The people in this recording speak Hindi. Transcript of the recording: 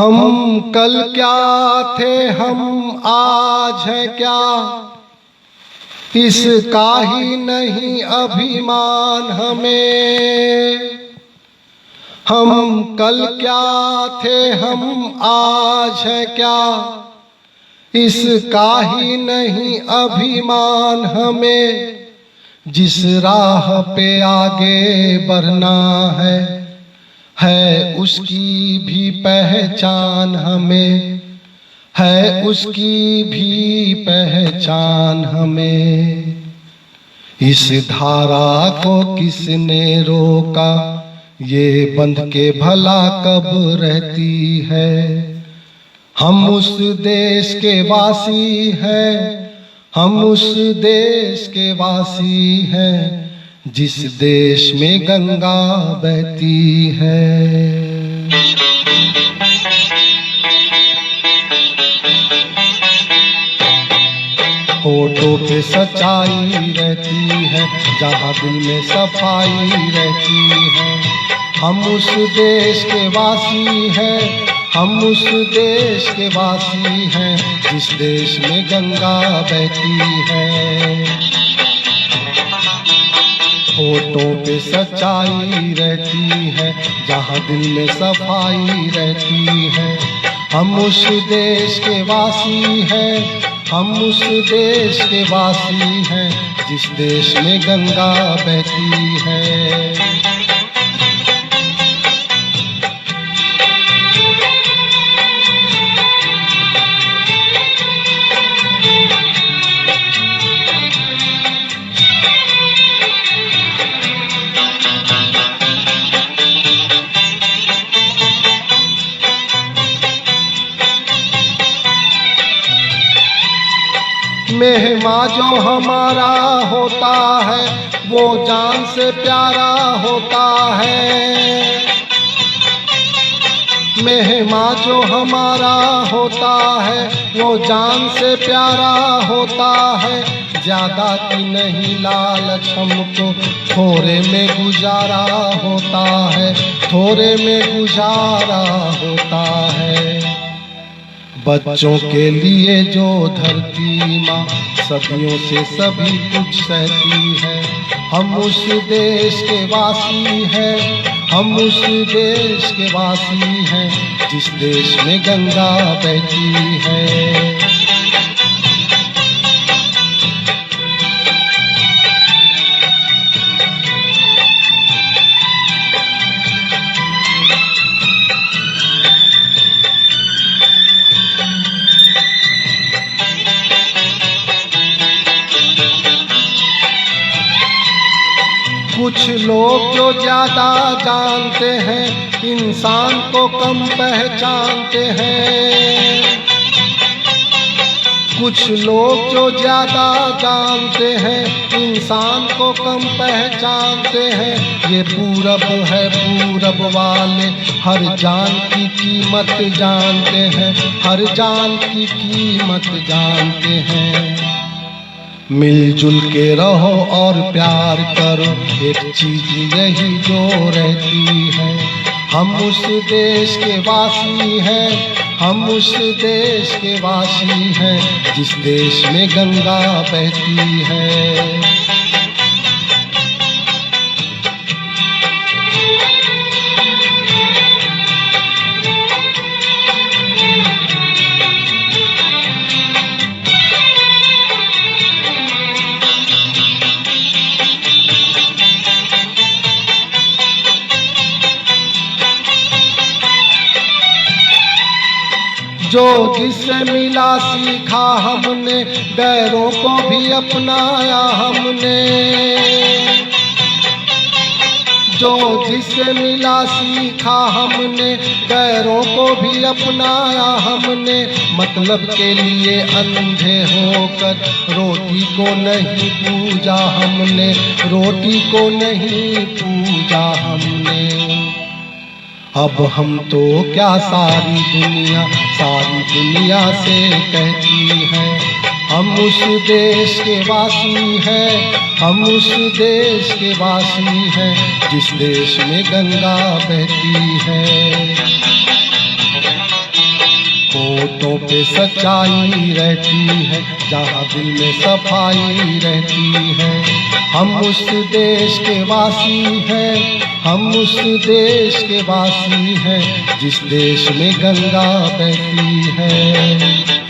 हम कल क्या थे हम आज है क्या, इसका ही नहीं अभिमान हमें। हम कल क्या थे हम आज है क्या, इसका ही नहीं अभिमान हमें। जिस राह पे आगे बढ़ना है उसकी भी पहचान हमें, है उसकी भी पहचान हमें। इस धारा को किसने रोका, ये बंध के भला कब रहती है। हम उस देश के वासी हैं, हम उस देश के वासी हैं, जिस देश में गंगा बहती है। होठों पे सच्चाई रहती है, जहाँ दिल में सफाई रहती है। हम उस देश के वासी हैं, हम उस देश के वासी हैं, जिस देश में गंगा बहती है। होठों पे सच्चाई रहती है, जहाँ दिल में सफाई रहती है। हम उस देश के वासी हैं, हम उस देश के वासी हैं, जिस देश में गंगा बहती है। मेहमा जो हमारा होता है, वो जान से प्यारा होता है। मेहमा जो हमारा होता है, वो जान से प्यारा होता है। ज्यादा की नहीं लालच हमको, थोड़े में गुजारा होता है, थोड़े में गुजारा होता है। बच्चों के लिए जो धरती माँ सदियों से सभी कुछ सहती है। हम उस देश के वासी हैं, हम उस देश के वासी हैं, जिस देश में गंगा बहती है। कुछ लोग जो ज्यादा जानते हैं, इंसान को कम पहचानते हैं। कुछ लोग जो ज्यादा जानते हैं, इंसान को कम पहचानते हैं। ये पूरब है, पूरब वाले हर जान की कीमत जानते हैं, हर जान की कीमत जानते हैं। मिलजुल के रहो और प्यार करो, एक चीज यही जो रहती है। हम उस देश के वासी हैं, हम उस देश के वासी हैं, जिस देश में गंगा बहती है। जो जिससे मिला सीखा हमने, गैरों को भी अपनाया हमने। जो जिससे मिला सीखा हमने, गैरों को भी अपनाया हमने। मतलब के लिए अंधे होकर रोटी को नहीं पूजा हमने, रोटी को नहीं पूजा हमने। अब हम तो क्या सारी दुनिया से कहती है। हम उस देश के वासी हैं, हम उस देश के वासी हैं, जिस देश में गंगा बहती है। पे सच्चाई रहती है, जहाँ दिल में सफाई रहती है। हम उस देश के वासी हैं, हम उस देश के वासी हैं, जिस देश में गंगा बहती है।